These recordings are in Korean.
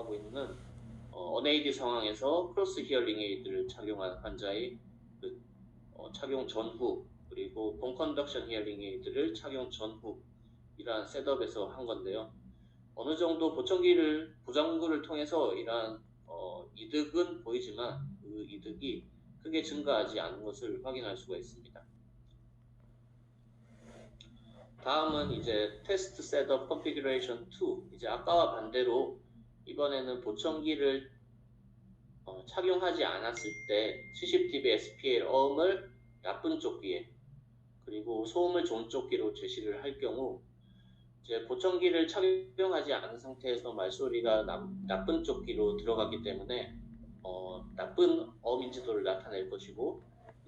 사용하고 있는 언에이드 상황에서 크로스 히어링 에이드를 착용한 환자의 착용 전후, 그리고 본 컨덕션 히어링 에이드를 착용 전후 이러한 셋업에서 한 건데요. 어느 정도 보정구를 통해서 이러한 이득은 보이지만 그 이득이 크게 증가하지 않은 것을 확인할 수가 있습니다. 다음은 이제 테스트 셋업 컨피규레이션 2. 이제 아까와 반대로 이번에는 보청기를 착용하지 않았을 때 70dB SPL 어음을 나쁜 쪽귀에, 그리고 소음을 좋은 쪽귀로 제시를 할 경우, 이제 보청기를 착용하지 않은 상태에서 말소리가 나쁜 쪽귀로 들어가기 때문에 나쁜 어음 인지도를 나타낼 것이고,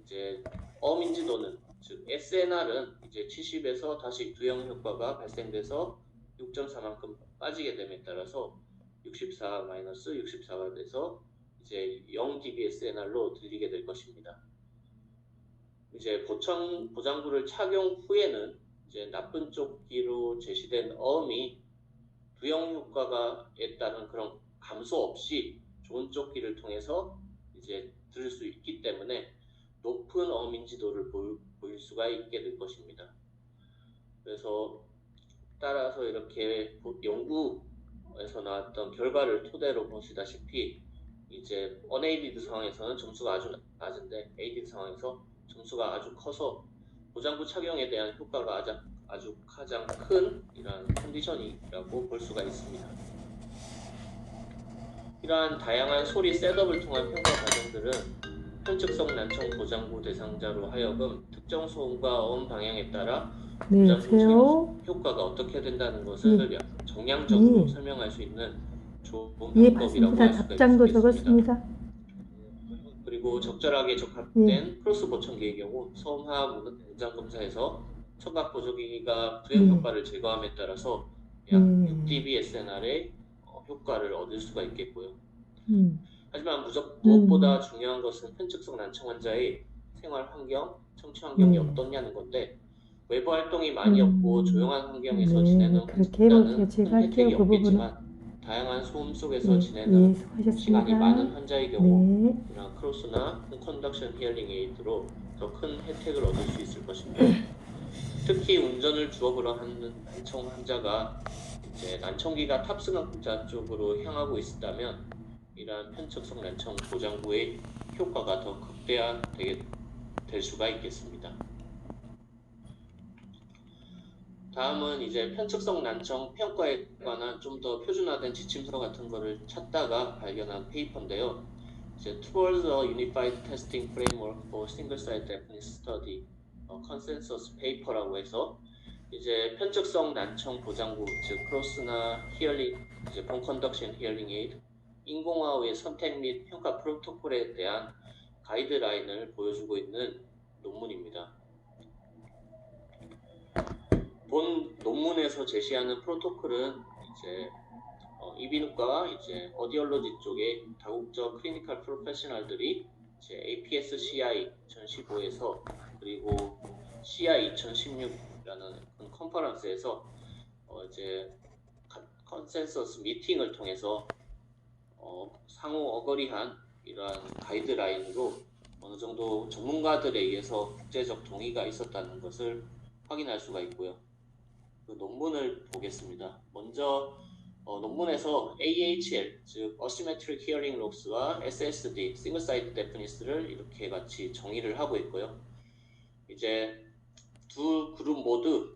이제 어음 인지도는 즉 SNR은 이제 70에서 다시 두형 효과가 발생돼서 6.4만큼 빠지게 됨에 따라서 64-64가 돼서 이제 0dB SNR로 들리게 될 것입니다. 이제 보장구를 착용 후에는 이제 나쁜 쪽귀로 제시된 어음이 두형 효과에 따른 그런 감소 없이 좋은 쪽귀를 통해서 이제 들을 수 있기 때문에 높은 어음 인지도를 보일 수가 있게 될 것입니다. 그래서 따라서 이렇게 연구에서 나왔던 결과를 토대로 보시다시피 이제 언에이디드 상황에서는 점수가 아주 낮은데 에이디드 상황에서 점수가 아주 커서 보장구 착용에 대한 효과가 아주 가장 큰 이러한 컨디션이라고 볼 수가 있습니다. 이러한 다양한 소리 셋업을 통한 평가 과정들은 편측성 난청 보장구 대상자로 하여금 특정 소음과 어음 방향에 따라 보장구 효과가 어떻게 된다는 것을 정량적으로 설명할 수 있는 좋은 방법이라고 할 수가 있습니다. 그리고 적절하게 적합된 크로스 보청기의 경우 소음하악 문장 검사에서 청각 보조기가 두형 효과를 제거함에 따라서 약 6dB SNR의 효과를 얻을 수가 있겠고요. 하지만 무엇보다 중요한 것은 편측성 난청 환자의 생활 환경, 청취 환경이 어떻냐는 건데, 외부 활동이 많이 없고 조용한 환경에서 지내는 환자는 큰 혜택이 없겠지만 다양한 소음 속에서 지내는 시간이 많은 환자의 경우 이런 크로스나 컨덕션 히어링 에이드로 더 큰 혜택을 얻을 수 있을 것입니다. 특히 운전을 주업으로 하는 난청 환자가 이제 난청기가 탑승자 쪽으로 향하고 있다면 이러한 편측성 난청 보장구의 효과가 더 극대화되게 될 수가 있겠습니다. 다음은 이제 편측성 난청 평가에 관한 좀 더 표준화된 지침서 같은 거를 찾다가 발견한 페이퍼인데요. 이제 Towards a Unified Testing Framework for Single-Site Deafness Study, 컨센서스 페이퍼라고 해서 이제 편측성 난청 보장구, 즉 크로스나 히어링, 이제 본 컨덕션 히어링 에이드, 인공화의 선택 및 평가 프로토콜에 대한 가이드라인을 보여주고 있는 논문입니다. 본 논문에서 제시하는 프로토콜은 이제 이비인후과, 이제 어디올로지 쪽의 다국적 클리니컬 프로페셔널들이 이제 APS-CI 2015에서 그리고 CI 2016라는 컨퍼런스에서 이제 컨센서스 미팅을 통해서 상호 어거리한 이러한 가이드라인으로 어느 정도 전문가들에 의해서 국제적 동의가 있었다는 것을 확인할 수가 있고요. 그 논문을 보겠습니다. 먼저 논문에서 AHL, 즉 Asymmetric Hearing Loss와 SSD, Single Site Deafness를 이렇게 같이 정의를 하고 있고요. 이제 두 그룹 모두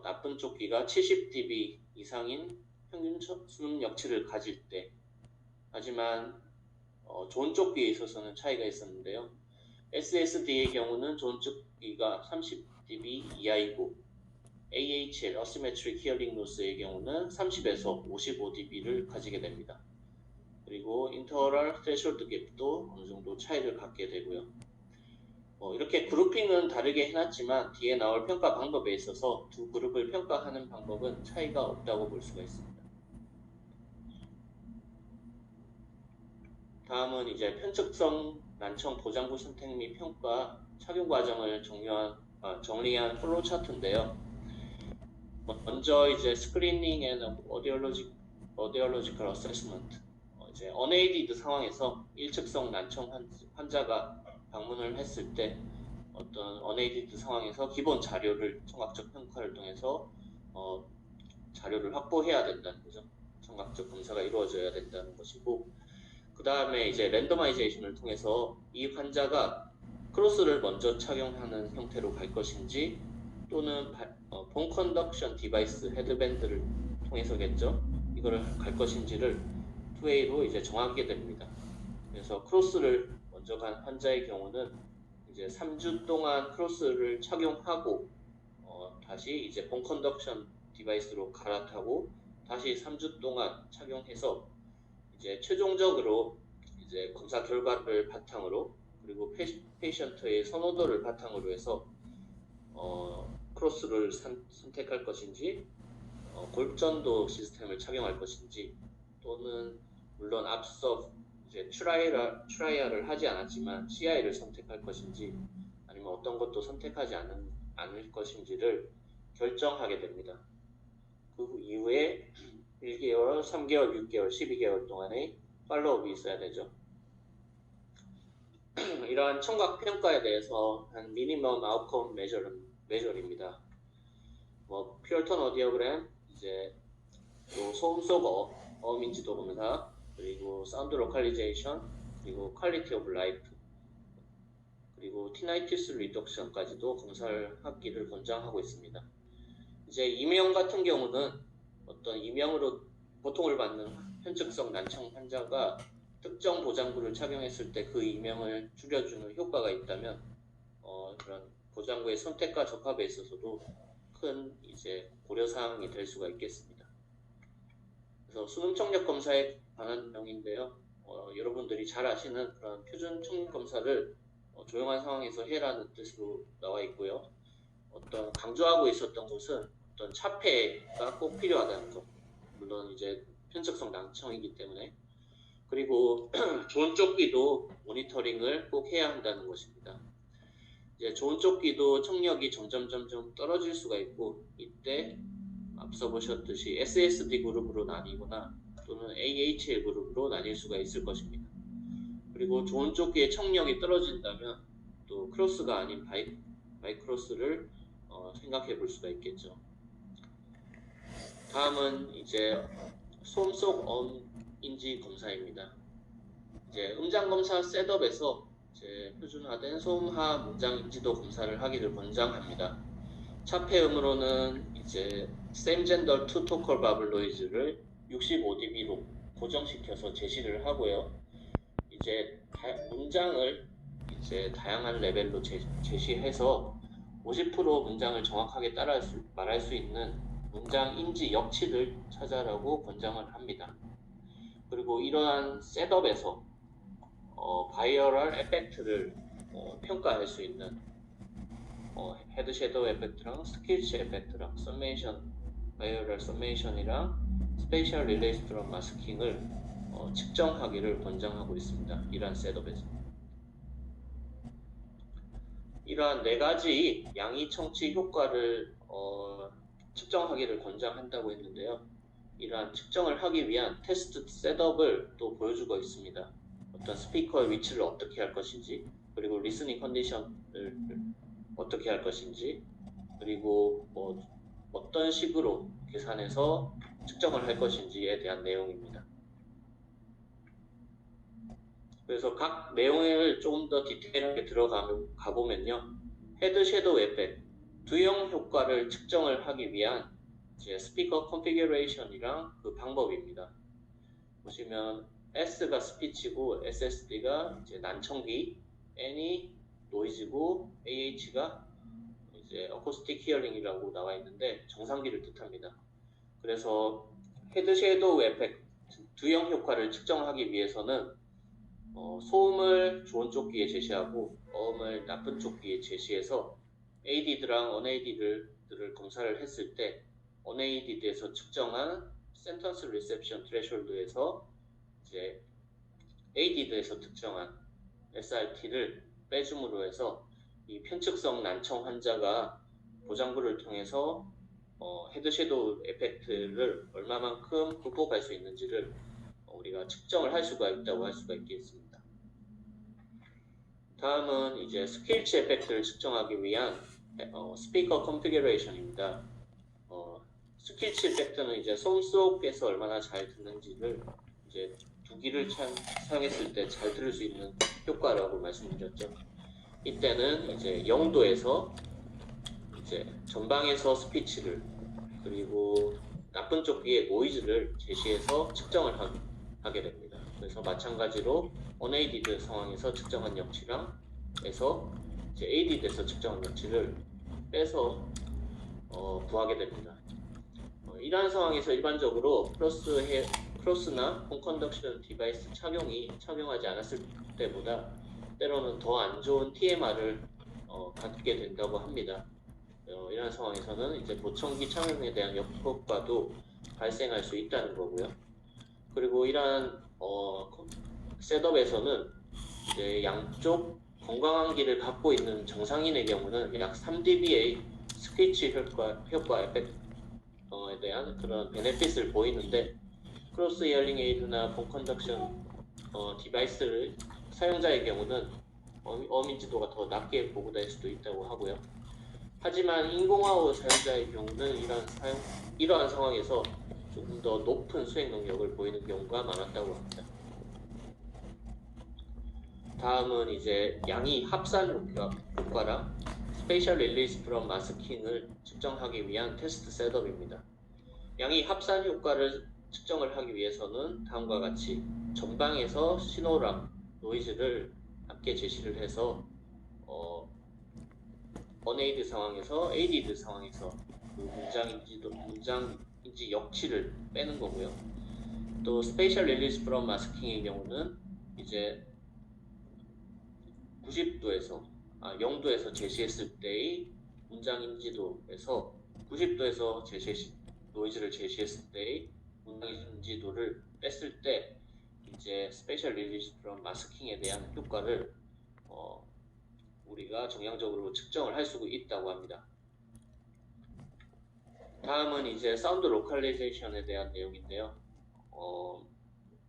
나쁜 쪽귀가 70dB 이상인 평균 수능 역치를 가질 때, 하지만 좋은 쪽귀에 있어서는 차이가 있었는데요. SSD의 경우는 좋은 쪽귀가 30dB 이하이고 AHL, Asymmetric Hearing Loss의 경우는 30에서 55dB를 가지게 됩니다. 그리고 Interaural Threshold Gap도 어느 정도 차이를 갖게 되고요. 이렇게 그룹핑은 다르게 해놨지만 뒤에 나올 평가 방법에 있어서 두 그룹을 평가하는 방법은 차이가 없다고 볼 수가 있습니다. 다음은 이제 편측성 난청 보장구 선택 및 평가 착용 과정을 정리한 플로우 차트인데요. 먼저 이제 스크리닝 앤 오디올로지 Audiological Assessment. 이제 unaided 상황에서 일측성 난청 환자가 방문을 했을 때 어떤 unaided 상황에서 기본 자료를 청각적 평가를 통해서 자료를 확보해야 된다는 거죠. 청각적 검사가 이루어져야 된다는 것이고, 그 다음에 이제 랜더마이제이션을 통해서 이 환자가 크로스를 먼저 착용하는 형태로 갈 것인지 또는 본 컨덕션 디바이스 헤드밴드를 통해서겠죠. 이거를 갈 것인지를 2A로 이제 정하게 됩니다. 그래서 크로스를 먼저 간 환자의 경우는 이제 3주 동안 크로스를 착용하고 다시 이제 본 컨덕션 디바이스로 갈아타고 다시 3주 동안 착용해서 이제 최종적으로 이제 검사 결과를 바탕으로 그리고 페이션트의 선호도를 바탕으로 해서 크로스를 선택할 것인지 골전도 시스템을 착용할 것인지 또는 물론 앞서 이제 트라이얼을 하지 않았지만 CI를 선택할 것인지 아니면 어떤 것도 선택하지 않을 것인지를 결정하게 됩니다. 그 이후에 1개월, 3개월, 6개월, 12개월 동안의 팔로우업이 있어야 되죠. 이러한 청각 평가에 대해서 한 미니멈 아웃컴 메저입니다. 퓨어턴 어디오그램, 이제 또 소음 속 어민지도 검사, 그리고 사운드 로컬리제이션, 그리고 퀄리티 오브 라이프, 그리고 티나이티스 리덕션까지도 검사를 하기를 권장하고 있습니다. 이제 이명 같은 경우는 어떤 이명으로 고통을 받는 현측성 난청 환자가 특정 보장구를 착용했을 때 그 이명을 줄여주는 효과가 있다면 그런 보장구의 선택과 적합에 있어서도 큰 이제 고려사항이 될 수가 있겠습니다. 그래서 수능 청력 검사에 관한 내용인데요. 여러분들이 잘 아시는 그런 표준 청력 검사를 조용한 상황에서 해라는 뜻으로 나와 있고요. 어떤 강조하고 있었던 것은 어떤 차폐가 꼭 필요하다는 것. 물론 이제 편측성 난청이기 때문에. 그리고 좋은 쪽귀도 모니터링을 꼭 해야 한다는 것입니다. 이제 좋은 쪽귀도 청력이 점점 떨어질 수가 있고, 이때 앞서 보셨듯이 SSD 그룹으로 나뉘거나 또는 AHL 그룹으로 나뉠 수가 있을 것입니다. 그리고 좋은 쪽귀의 청력이 떨어진다면 또 크로스가 아닌 바이크로스를 생각해 볼 수가 있겠죠. 다음은 이제 소음 속 인지 검사입니다. 이제 음장 검사 셋업에서 이제 표준화된 소음하 문장 인지도 검사를 하기를 권장합니다. 차폐음으로는 이제 샘젠더 투 토컬 바블 노이즈를 65dB로 고정시켜서 제시를 하고요. 이제 문장을 이제 다양한 레벨로 제시해서 50% 문장을 정확하게 말할 수 있는 문장 인지 역치를 찾아라고 권장을 합니다. 그리고 이러한 셋업에서 바이어럴 에펙트를 평가할 수 있는 헤드 섀도우 에펙트랑 스킬치 에펙트랑 바이어럴 서메이션이랑 스페이셜 릴레이 스트럼 마스킹을 측정하기를 권장하고 있습니다. 이러한 셋업에서. 이러한 4가지 양의 청취 효과를 측정하기를 권장한다고 했는데요. 이러한 측정을 하기 위한 테스트 셋업을 또 보여주고 있습니다. 어떤 스피커의 위치를 어떻게 할 것인지, 그리고 리스닝 컨디션을 어떻게 할 것인지, 그리고 어떤 식으로 계산해서 측정을 할 것인지에 대한 내용입니다. 그래서 각 내용을 조금 더 디테일하게 들어가 보면요. 헤드 섀도우 에펙트, 두형 효과를 측정을 하기 위한 이제 스피커 컨피규레이션이랑 그 방법입니다. 보시면 S가 스피치고 SSD가 이제 난청기, N이 노이즈고 AH가 이제 어쿠스틱 히어링이라고 나와 있는데 정상기를 뜻합니다. 그래서 헤드 섀도우 에펙트 두형 효과를 측정하기 위해서는 소음을 좋은 쪽귀에 제시하고 어음을 나쁜 쪽귀에 제시해서 ADD랑 unaided를 검사를 했을 때 unaided에서 측정한 센턴스 리셉션 트레셜드에서 이제 ADD에서 측정한 SRT를 빼줌으로 해서 이 편측성 난청 환자가 보장구를 통해서 헤드 섀도우 에펙트를 얼마만큼 극복할 수 있는지를 우리가 측정을 할 수가 있다고 할 수가 있겠습니다. 다음은 이제 스케일치 에펙트를 측정하기 위한 스피커 컨피규레이션입니다. 스케일치 에펙트는 이제 소음 속에서 얼마나 잘 듣는지를 이제 두기를 사용했을 때 잘 들을 수 있는 효과라고 말씀드렸죠. 이때는 이제 0도에서 이제 전방에서 스피치를 그리고 나쁜 쪽 귀의 노이즈를 제시해서 측정을 하게 됩니다. 그래서 마찬가지로 unaided 상황에서 측정한 역치랑 에서 이제 aided에서 측정한 역치를 빼서 구하게 됩니다. 이러한 상황에서 일반적으로 크로스나 홈컨덕션 디바이스 착용하지 않았을 때보다 때로는 더 안 좋은 TMR을 갖게 된다고 합니다. 이런 상황에서는 이제 보청기 착용에 대한 역효과도 발생할 수 있다는 거고요. 그리고 이러한 셋업에서는 이제 양쪽 건강한 귀를 갖고 있는 정상인의 경우는 약 3dB의 스퀴치 효과 에펙트에 대한 그런 베네핏을 보이는데 크로스 이어링 에이드나 본 컨덕션 디바이스를 사용자의 경우는 어민지도가 더 낮게 보고될 수도 있다고 하고요. 하지만 인공화호 사용자의 경우는 이러한 상황에서 조금 더 높은 수행 능력을 보이는 경우가 많았다고 합니다. 다음은 이제 양이 합산 효과랑 스페셜 릴리스 프롬 마스킹을 측정하기 위한 테스트 셋업입니다. 양이 합산 효과를 측정을 하기 위해서는 다음과 같이 전방에서 신호랑 노이즈를 함께 제시를 해서 unaided 상황에서 aided 상황에서 그 문장인지 역치를 빼는 거고요. 또 스페셜 릴리스 프롬 마스킹의 경우는 이제 90도에서 0도에서 제시했을 때의 문장 인지도에서 90도에서 노이즈를 제시했을 때의 문장 인지도를 뺐을 때 이제 스페셜 릴리스 프롬 마스킹에 대한 효과를 우리가 정량적으로 측정을 할 수 있다고 합니다. 다음은 이제 사운드 로컬리제이션에 대한 내용인데요.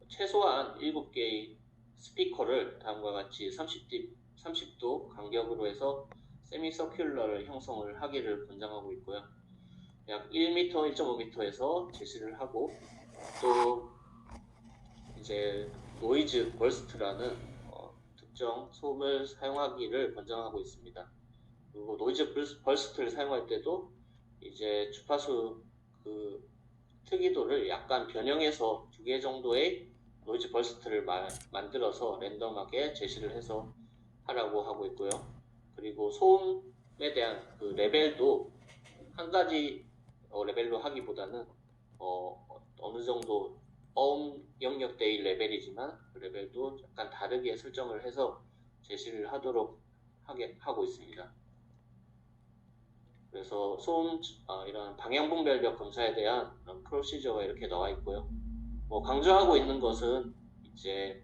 최소한 7개의 스피커를 다음과 같이 30도 간격으로 해서 세미 서큘러를 형성을 하기를 권장하고 있고요. 약 1m, 1.5m에서 제시를 하고 또 이제 노이즈 벌스트라는 특정 소음을 사용하기를 권장하고 있습니다. 그리고 노이즈 벌스트를 사용할 때도 이제 주파수 그 특이도를 약간 변형해서 2개 정도의 노이즈 벌스트를 만들어서 랜덤하게 제시를 해서 하라고 하고 있고요. 그리고 소음에 대한 그 레벨도 한 가지 레벨로 하기보다는 어느 정도 영역대의 레벨이지만 그 레벨도 약간 다르게 설정을 해서 제시를 하도록 하고 있습니다. 그래서 소음 이런 방향분별력 검사에 대한 프로시저가 이렇게 나와 있고요. 강조하고 있는 것은 이제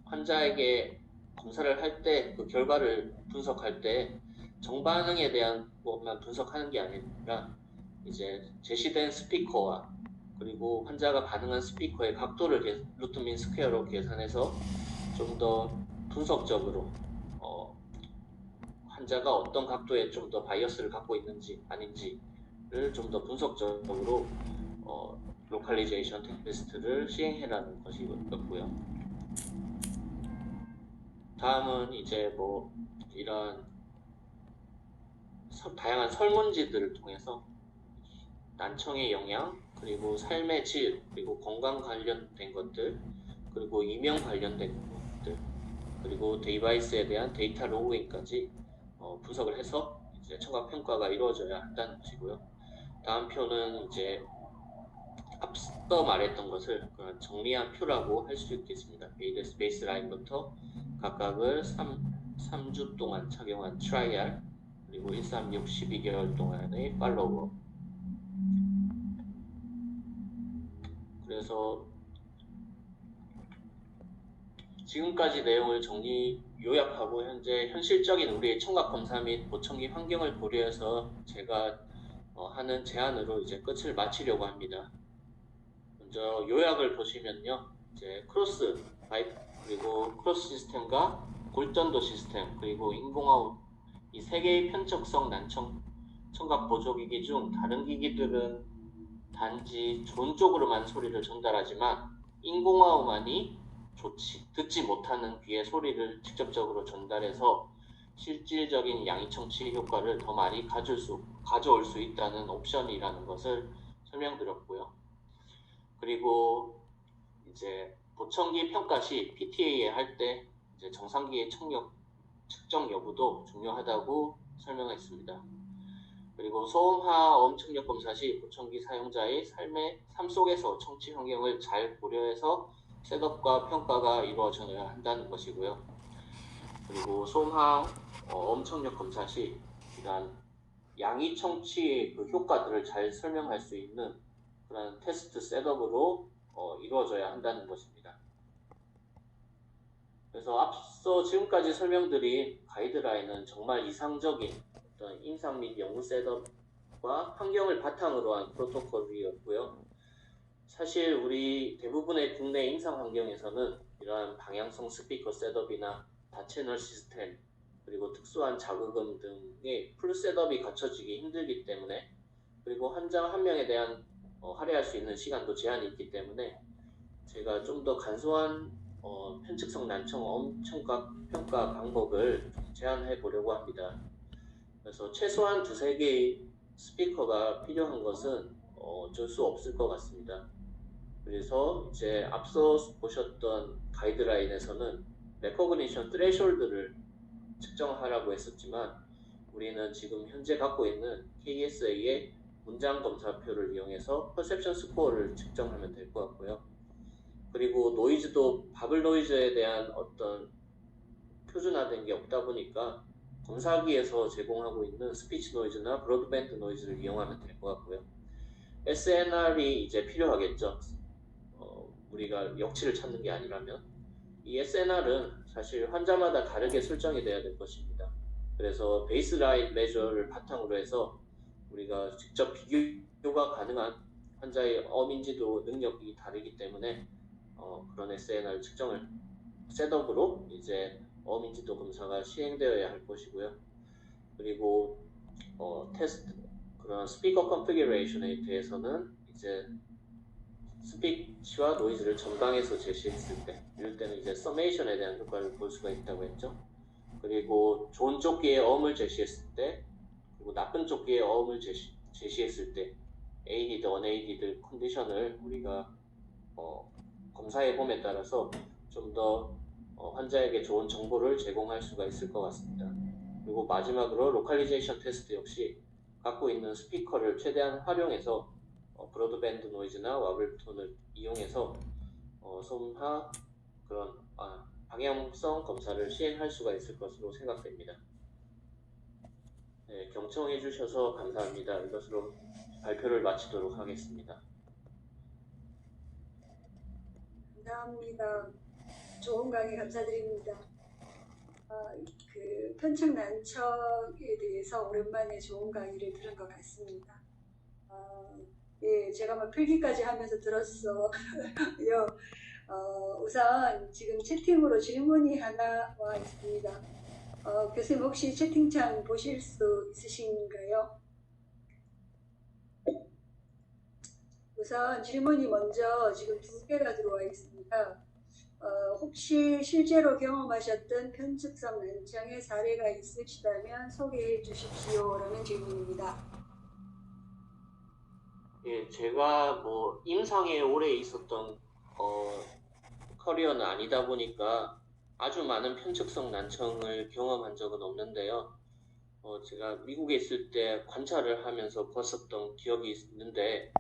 환자에게 검사를 할 때 그 결과를 분석할 때 정반응에 대한 것만 분석하는 게 아니라 이제 제시된 스피커와 그리고 환자가 반응한 스피커의 각도를 루트 민 스퀘어로 계산해서 좀 더 분석적으로 환자가 어떤 각도에 좀 더 바이어스를 갖고 있는지 아닌지를 좀 더 분석적으로 로컬리제이션 테스트를 시행해라는 것이었고요. 다음은 이제 이런 다양한 설문지들을 통해서 난청의 영향, 그리고 삶의 질, 그리고 건강 관련된 것들, 그리고 이명 관련된 것들, 그리고 디바이스에 대한 데이터 로그인까지 분석을 해서 이제 청각 평가가 이루어져야 한다는 것이고요. 다음 표는 이제 앞서 말했던 것을 정리한 표라고 할 수 있겠습니다. 베이스라인부터 각각을 3주 동안 착용한 트라이얼, 그리고 1, 3, 6, 12개월 동안의 팔로워. 그래서 지금까지 내용을 요약하고 현재 현실적인 우리의 청각 검사 및 보청기 환경을 고려해서 제가 하는 제안으로 이제 끝을 마치려고 합니다. 먼저 요약을 보시면요, 이제 크로스 바이프 그리고 크로스 시스템과 골전도 시스템 그리고 인공호흡 이 세 개의 편측성 난청 청각 보조기기 중 다른 기기들은 단지 좋은 쪽으로만 소리를 전달하지만 인공호흡만이 듣지 못하는 귀의 소리를 직접적으로 전달해서 실질적인 양위 청취 효과를 더 많이 가져올 수 있다는 옵션이라는 것을 설명드렸고요. 그리고 이제 보청기 평가 시 PTA 할 때 이제 정상기의 청력 측정 여부도 중요하다고 설명했습니다. 그리고 소음하 엄청력 검사 시 보청기 사용자의 삶 속에서 청취 환경을 잘 고려해서 셋업과 평가가 이루어져야 한다는 것이고요. 그리고 소음하 엄청력 검사 시 이러한 양위 청취의 그 효과들을 잘 설명할 수 있는 그런 테스트 셋업으로 이루어져야 한다는 것입니다. 그래서 앞서 지금까지 설명드린 가이드라인은 정말 이상적인 어떤 임상 및 연구 셋업과 환경을 바탕으로 한 프로토콜이었고요. 사실 우리 대부분의 국내 임상 환경에서는 이러한 방향성 스피커 셋업이나 다채널 시스템 그리고 특수한 자극음 등의 풀 셋업이 갖춰지기 힘들기 때문에 그리고 환자 한 명에 대한 할애할 수 있는 시간도 제한이 있기 때문에 제가 좀 더 간소한 편측성 난청 엄청각 평가 방법을 제안해 보려고 합니다. 그래서 최소한 두세 개의 스피커가 필요한 것은 어쩔 수 없을 것 같습니다. 그래서 이제 앞서 보셨던 가이드라인에서는 레코그니션 트레이숄드를 측정하라고 했었지만 우리는 지금 현재 갖고 있는 KSA의 문장 검사표를 이용해서 퍼셉션 스코어를 측정하면 될 것 같고요. 그리고 노이즈도 바블 노이즈에 대한 어떤 표준화된 게 없다 보니까 검사기에서 제공하고 있는 스피치 노이즈나 브로드밴드 노이즈를 이용하면 될 것 같고요. SNR이 이제 필요하겠죠. 우리가 역치를 찾는 게 아니라면 이 SNR은 사실 환자마다 다르게 설정이 돼야 될 것입니다. 그래서 베이스라인 메저를 바탕으로 해서 우리가 직접 비교가 가능한 환자의 어민지도 능력이 다르기 때문에 그런 SNR 측정을 셋업으로 이제 어민지도 검사가 시행되어야 할 것이고요. 그리고 테스트 그런 스피커 컨피규레이션에 대해서는 이제 스피치와 노이즈를 전방에서 제시했을 때 이럴 때는 이제 서메이션에 대한 효과를 볼 수가 있다고 했죠. 그리고 좋은 쪽기의 어음을 제시했을 때 그리고 나쁜 쪽기의 어음을 제시했을 때 ADD, unADD 컨디션을 우리가 검사해 봄에 따라서 좀 더 환자에게 좋은 정보를 제공할 수가 있을 것 같습니다. 그리고 마지막으로 로컬리제이션 테스트 역시 갖고 있는 스피커를 최대한 활용해서 브로드밴드 노이즈나 와블톤을 이용해서 소음하 그런 방향성 검사를 시행할 수가 있을 것으로 생각됩니다. 네, 경청해 주셔서 감사합니다. 이것으로 발표를 마치도록 하겠습니다. 감사합니다. 좋은 강의 감사드립니다. 그 편측 난청에 대해서 오랜만에 좋은 강의를 들은 것 같습니다. 예, 제가 막 필기까지 하면서 들었어요. 우선 지금 채팅으로 질문이 하나 와 있습니다. 교수님 혹시 채팅창 보실 수 있으신가요? 우선 질문이 먼저 지금 2개가 들어와 있습니다. 혹시 실제로 경험하셨던 편측성 난청의 사례가 있으시다면 소개해 주십시오. 라는 질문입니다. 예, 제가 뭐 임상에 오래 있었던 커리어는 아니다 보니까 아주 많은 편측성 난청을 경험한 적은 없는데요. 제가 미국에 있을 때 관찰을 하면서 봤었던 기억이 있는데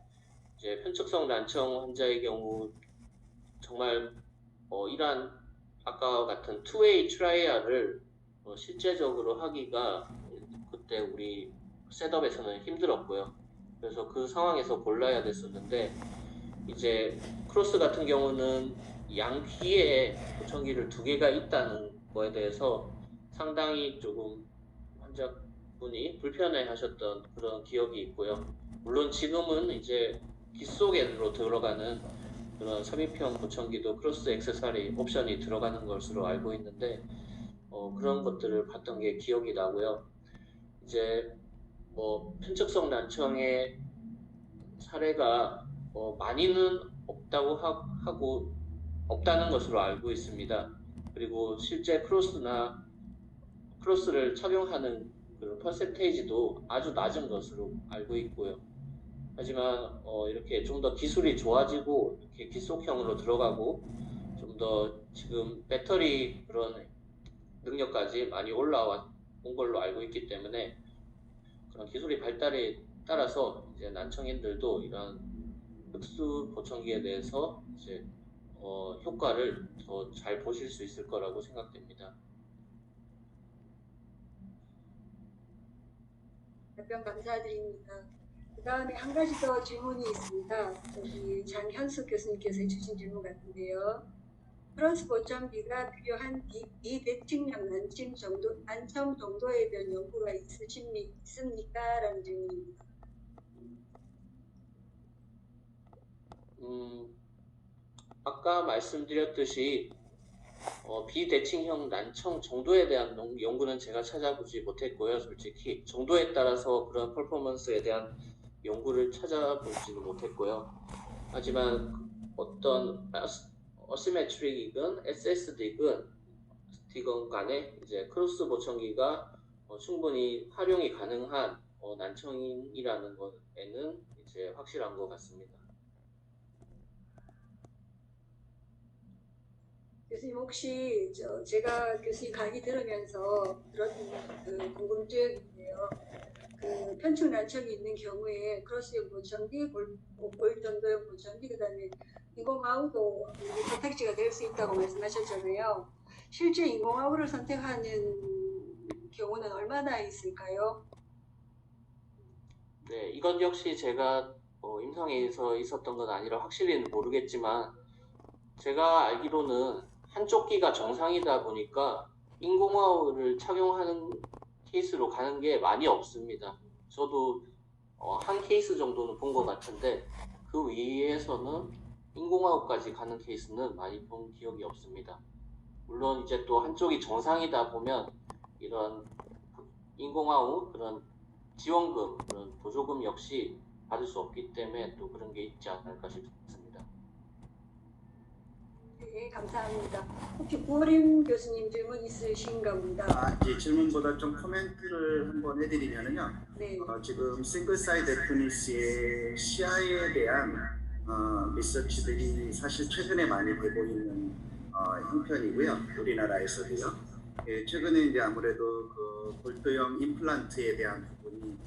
이제 편측성 난청 환자의 경우 정말 이러한 아까 같은 투웨이 트라이얼을 실제적으로 하기가 그때 우리 셋업에서는 힘들었고요. 그래서 그 상황에서 골라야 됐었는데 이제 크로스 같은 경우는 양 귀에 보청기를 2개가 있다는 거에 대해서 상당히 조금 환자 분이 불편해하셨던 그런 기억이 있고요. 물론 지금은 이제 귓속으로 들어가는 그런 삽입형 보청기도 크로스 액세서리 옵션이 들어가는 것으로 알고 있는데 그런 것들을 봤던 게 기억이 나고요. 이제 뭐 편측성 난청의 사례가 많이는 없다고 하고 없다는 것으로 알고 있습니다. 그리고 실제 크로스를 착용하는 그 퍼센테이지도 아주 낮은 것으로 알고 있고요. 하지만 이렇게 좀 더 기술이 좋아지고 이렇게 기속형으로 들어가고 좀 더 지금 배터리 그런 능력까지 많이 올라온 걸로 알고 있기 때문에 그런 기술의 발달에 따라서 이제 난청인들도 이런 흑수 보청기에 대해서 이제 효과를 더 잘 보실 수 있을 거라고 생각됩니다. 답변 감사드립니다. 그 다음에 한 가지 더 질문이 있습니다. 저기 장현숙 교수님께서 해주신 질문 같은데요. 크로스 보청기가 필요한 비대칭형 난청 정도에 대한 연구가 있습니까? 라는 질문입니다. 아까 말씀드렸듯이 비대칭형 난청 정도에 대한 연구는 제가 찾아보지 못했고요. 솔직히 정도에 따라서 그런 퍼포먼스에 대한 연구를 찾아보지는 못했고요. 하지만 어떤 어시메트릭이건 SSD건 간에 이제 크로스 보청기가 충분히 활용이 가능한 난청이라는 것에는 이제 확실한 것 같습니다. 교수님 혹시 제가 교수님 강의 들으면서 들었던 그 궁금증인데요. 그 편측 난청이 있는 경우에 크로스형 보청기, 골전도형 보청기, 그다음에 인공아우도 선택지가 될 수 있다고 말씀하셨잖아요. 실제 인공아우를 선택하는 경우는 얼마나 있을까요? 네, 이건 역시 제가 임상에서 있었던 건 아니라 확실히는 모르겠지만 제가 알기로는 한쪽 귀가 정상이다 보니까 인공아우를 착용하는 케이스로 가는 게 많이 없습니다. 저도 한 케이스 정도는 본 것 같은데 그 위에서는 인공아우까지 가는 케이스는 많이 본 기억이 없습니다. 물론 이제 또 한쪽이 정상이다 보면 이런 인공아우 그런 지원금, 그런 보조금 역시 받을 수 없기 때문에 또 그런 게 있지 않을까 싶습니다. 네, 감사합니다. 혹시 구호림 교수님 질문 있으신가 봅니다. 이 질문보다 좀 코멘트를 한번 해드리면요. 네. 지금 싱글 사이드 에피니스의 시야에 대한 리서치들이 사실 최근에 많이 되고 있는 형편이고요. 우리나라에서도요. 예, 최근에 이제 아무래도 그 볼트형 임플란트에 대한 부분이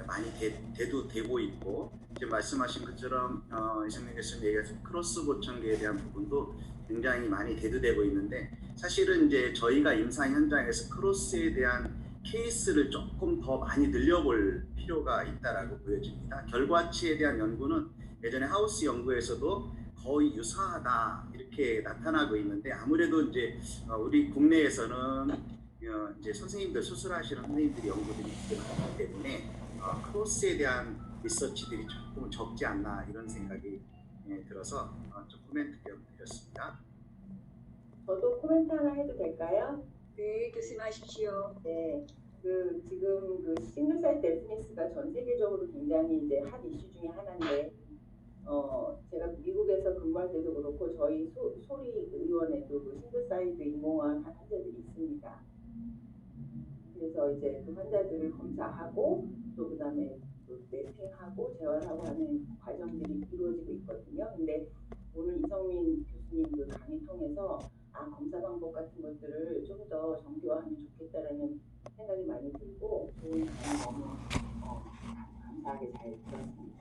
많이 대두되고 있고, 지금 말씀하신 것처럼 이승민 교수님 얘기하신 크로스 보청기에 대한 부분도 굉장히 많이 대두되고 있는데, 사실은 이제 저희가 임상 현장에서 크로스에 대한 케이스를 조금 더 많이 늘려볼 필요가 있다라고 보여집니다. 결과치에 대한 연구는 예전에 하우스 연구에서도 거의 유사하다 이렇게 나타나고 있는데, 아무래도 이제 우리 국내에서는 이제 선생님들 수술하시는 선생님들이 연구들이 많기 때문에 크로스에 대한 리서치들이 조금 적지 않나 이런 생각이 들어서 좀 코멘트 좀 드렸습니다. 저도 코멘트 하나 해도 될까요? 네, 교수님 하십시오. 네, 지금 싱글 사이트 에피니스가 전 세계적으로 굉장히 이제 핫 이슈 중에 하나인데, 제가 미국에서 근무할 때도 그렇고 저희 소리 의원에도 그 싱글 사이트 인공화한 환자들이 있습니다. 그래서 이제 그 환자들을 검사하고 또 그다음에 매핑하고 재활하고 하는 과정들이 이루어지고 있거든요. 근데 오늘 이성민 교수님 그 강의 통해서 검사 방법 같은 것들을 좀 더 정교화하면 좋겠다라는 생각이 많이 들고 좋은 강의 너무 감사하게 잘 들었습니다.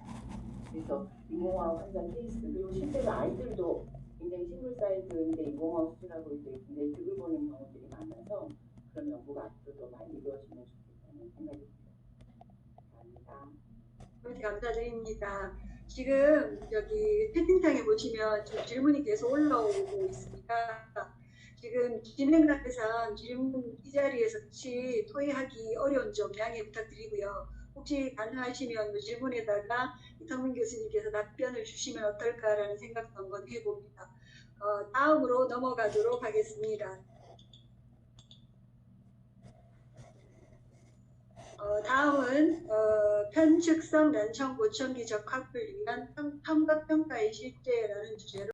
그래서 인공화학 환자 케이스, 그리고 실제로 아이들도 굉장히 싱글 사이즈인데 인공화학 수술하고 이제 굉장히 득을 보는 경우들이 많아서 그런 연구가 앞으로 더 많이 이루어지면 좋겠다는 생각이 듭니다. 감사합니다. 감사드립니다. 지금 여기 채팅창에 보시면 질문이 계속 올라오고 있습니다. 지금 진행관계상 질문 이 자리에서 같이 토의하기 어려운 점 양해 부탁드리고요. 혹시 가능하시면 그 질문에다가 이성민 교수님께서 답변을 주시면 어떨까라는 생각도 한번 해봅니다. 다음으로 넘어가도록 하겠습니다. 다음은 편측성 난청 보청기 적합을 위한 평가평가의 실제라는 주제로